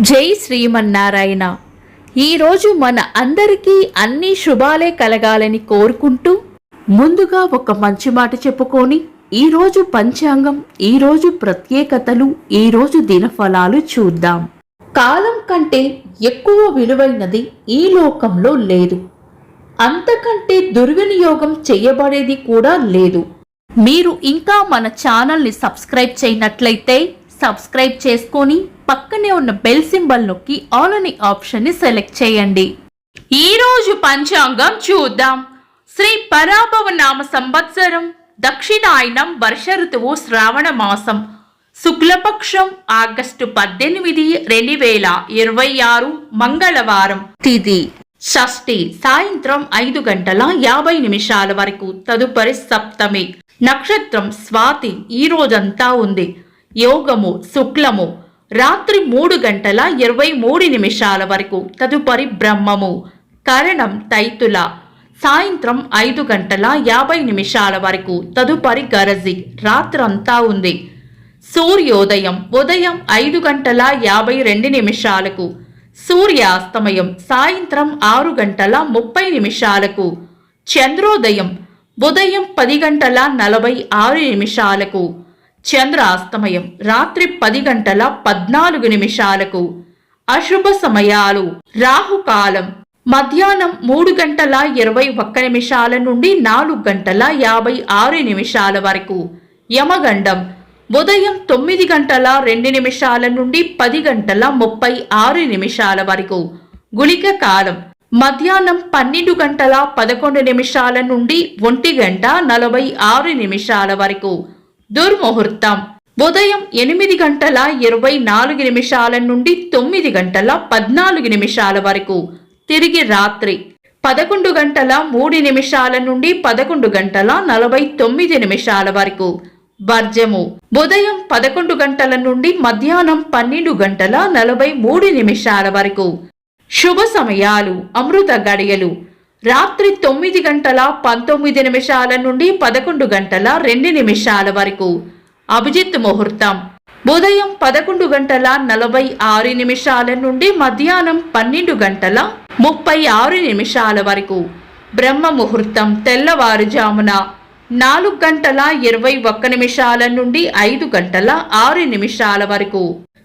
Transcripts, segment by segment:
జై శ్రీమన్నారాయణ. ఈరోజు మన అందరికీ అన్ని శుభాలే కలగాలని కోరుకుంటూ ముందుగా ఒక మంచి మాట చెప్పుకొని ఈరోజు పంచాంగం, ఈరోజు ప్రత్యేకతలు, ఈరోజు దినఫలాలు చూద్దాం. కాలం కంటే ఎక్కువ విలువైనది ఈ లోకంలో లేదు. అంతకంటే దుర్వినియోగం చేయబడేది కూడా లేదు. మీరు ఇంకా మన ఛానల్ని సబ్స్క్రైబ్ చేయనట్లయితే సబ్స్క్రైబ్ చేసుకొని పక్కనే ఉన్న బెల్ సింబల్ నొక్కి ఆల్ అనే ఆప్షన్ని సెలెక్ట్ చేయండి. ఈరోజు పంచాంగం చూద్దాం. శ్రీ పరాభవ నామ సంవత్సరం, దక్షిణాయనం, వర్ష ఋతువు, శ్రావణ మాసం, శుక్లపక్షం, ఆగస్టు 18, 2026, మంగళవారం. తిథి షష్ఠి, సాయంత్రం 5:50 వరకు. తదుపరి సప్తమి. నక్షత్రం స్వాతి. ఈ రోజంతా ఉంది. యోగము శుక్లము, రాత్రి 3:23 వరకు. తదుపరి బ్రహ్మము. కరణం తైతుల, సాయంత్రం 5:50 వరకు. తదుపరి గరజి, రాత్రంతా ఉంది. సూర్యోదయం ఉదయం 5:52. సూర్యాస్తమయం సాయంత్రం 6:30. చంద్రోదయం ఉదయం 10:46. చంద్రాస్తమయం రాత్రి 10:14. అశుభ సమయాలు. రాహుకాలం మధ్యాహ్నం 3:21 నుండి 4:56 వరకు. యమగండం ఉదయం 9:02 నుండి 10:36 వరకు. గుళిక కాలం మధ్యాహ్నం 12:11 నుండి 1:46 వరకు. దుర్ముహూర్తం ఉదయం 8:24 నుండి 9:14 వరకు. తిరిగి రాత్రి 11:03 నుండి 11:49 వరకు. వర్జము ఉదయం 11 గంటల నుండి మధ్యాహ్నం 12:43 వరకు. శుభ సమయాలు. అమృత గడియలు రాత్రి 9:19 నుండి 11:02 వరకు. అభిజిత్ ముహూర్తం ఉదయం 11:46 నుండి మధ్యాహ్నం 12:36 వరకు. బ్రహ్మ ముహూర్తం తెల్లవారుజామున 4:21 నుండి 5:06 వరకు.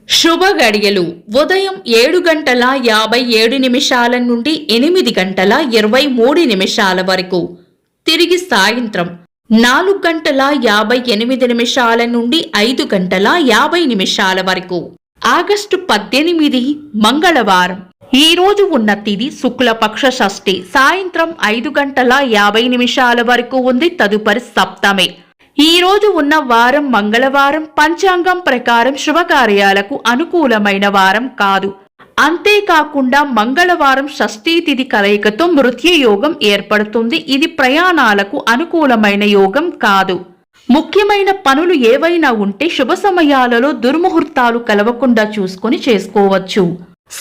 శుభ గడియలు ఉదయం 7:57 నుండి 8:23 వరకు. తిరిగి సాయంత్రం 4:58 నుండి 5:50 వరకు. ఆగస్టు 18 మంగళవారం. ఈ రోజు ఉన్న తిథి శుక్లపక్ష షష్ఠి, సాయంత్రం 5:50 వరకు ఉంది. తదుపరి సప్తమి. ఈ రోజు ఉన్న వారం మంగళవారం. పంచాంగం ప్రకారం శుభకార్యాలకు అనుకూలమైన వారం కాదు. అంతేకాకుండా మంగళవారం షష్ఠీ తిథి కలయికతో మృత్యుయోగం ఏర్పడుతుంది. ఇది ప్రయాణాలకు అనుకూలమైన యోగం కాదు. ముఖ్యమైన పనులు ఏవైనా ఉంటే శుభ సమయాలలో దుర్ముహూర్తాలు కలవకుండా చూసుకొని చేసుకోవచ్చు.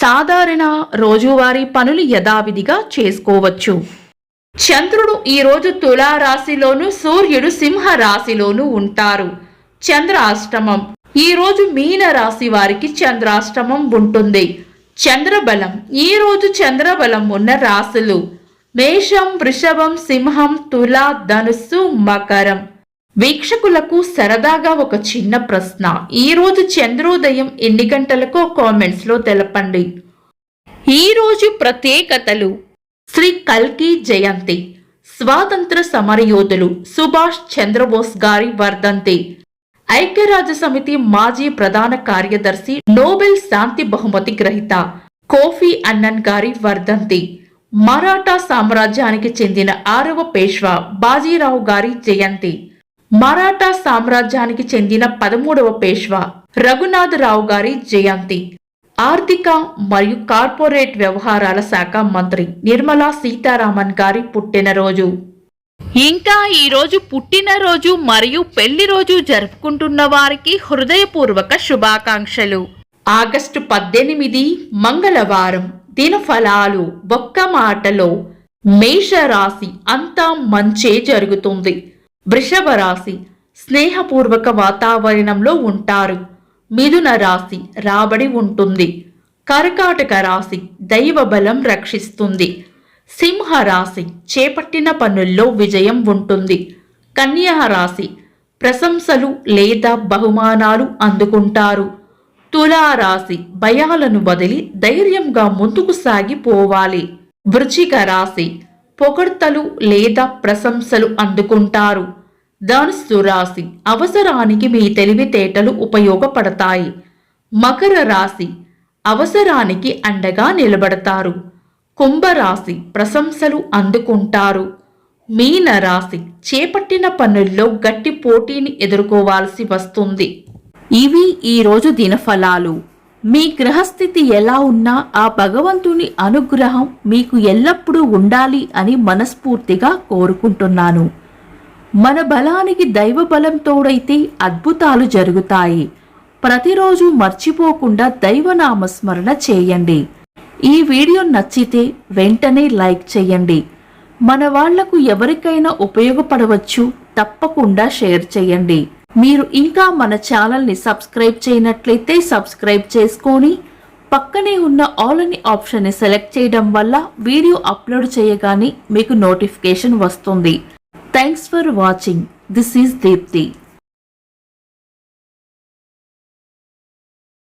సాధారణ రోజువారీ పనులు యథావిధిగా చేసుకోవచ్చు. చంద్రుడు ఈ రోజు తులారాశిలోను, సూర్యుడు సింహ రాశిలోను ఉంటారు. చంద్రాష్టమం ఈ రోజు మీన రాశి వారికి చంద్రాష్టమం ఉంటుంది. చంద్రబలం ఈ రోజు చంద్రబలం ఉన్న రాశులు మేషం, వృషభం, సింహం, తుల, ధనుస్సు, మకరం. వీక్షకులకు సరదాగా ఒక చిన్న ప్రశ్న. ఈ రోజు చంద్రోదయం ఎన్ని గంటలకో కామెంట్స్ లో తెలపండి. ఈ రోజు ప్రత్యేకతలు. శ్రీ కల్కి జయంతి, స్వాతంత్ర సమరయోధులు సుభాష్ చంద్రబోస్ గారి వర్ధంతి, ఐక్యరాజ్య సమితి మాజీ ప్రధాన కార్యదర్శి, నోబెల్ శాంతి బహుమతి గ్రహీత కోఫీ అన్నన్ గారి వర్ధంతి, మరాఠా సామ్రాజ్యానికి చెందిన 6వ పేష్వా బాజీరావు గారి జయంతి, మరాఠా సామ్రాజ్యానికి చెందిన 13వ పేష్వా రఘునాథరావు గారి జయంతి, ఆర్థిక మరియు కార్పొరేట్ వ్యవహారాల శాఖ మంత్రి నిర్మలా సీతారామన్ గారి పుట్టినరోజు. ఇంకా ఈరోజు పుట్టినరోజు మరియు పెళ్లి రోజు జరుపుకుంటున్న వారికి హృదయపూర్వక శుభాకాంక్షలు. ఆగస్టు 18 మంగళవారం. దినఫలాలు. ఒక్క మాటలో మేషరాశి అంతా మంచే జరుగుతుంది. వృషభ రాశి స్నేహపూర్వక వాతావరణంలో ఉంటారు. మిథున రాశి రాబడి ఉంటుంది. కర్కాటక రాశి దైవ బలం రక్షిస్తుంది. సింహ రాశి చేపట్టిన పనుల్లో విజయం ఉంటుంది. కన్యా రాశి ప్రశంసలు లేదా బహుమానాలు అందుకుంటారు. తులా రాశి భయాలను వదిలి ధైర్యంగా ముందుకు సాగిపోవాలి. వృశ్చిక రాశి పొగడ్తలు లేదా ప్రశంసలు అందుకుంటారు. ధనుస్సు రాశి అవసరానికి మీ తెలివితేటలు ఉపయోగపడతాయి. మకర రాశి అవసరానికి అండగా నిలబడతారు. కుంభరాశి ప్రశంసలు అందుకుంటారు. మీన రాశి చేపట్టిన పనుల్లో గట్టి పోటీని ఎదుర్కోవాల్సి వస్తుంది. ఇవి ఈరోజు దినఫలాలు. మీ గ్రహస్థితి ఎలా ఉన్నా ఆ భగవంతుని అనుగ్రహం మీకు ఎల్లప్పుడూ ఉండాలి అని మనస్ఫూర్తిగా కోరుకుంటున్నాను. మన బలానికి దైవ బలం తోడైతే అద్భుతాలు జరుగుతాయి. ప్రతిరోజు మర్చిపోకుండా దైవనామస్మరణ చేయండి. ఈ వీడియో నచ్చితే వెంటనే లైక్ చేయండి. మన వాళ్లకు ఎవరికైనా ఉపయోగపడవచ్చు. తప్పకుండా షేర్ చేయండి. మీరు ఇంకా మన ఛానల్ని సబ్స్క్రైబ్ చేయనట్లయితే సబ్స్క్రైబ్ చేసుకొని పక్కనే ఉన్న ఆల్ అని ఆప్షన్ని సెలెక్ట్ చేయడం వల్ల వీడియో అప్లోడ్ చేయగానే మీకు నోటిఫికేషన్ వస్తుంది. Thanks for watching. This is Deepti.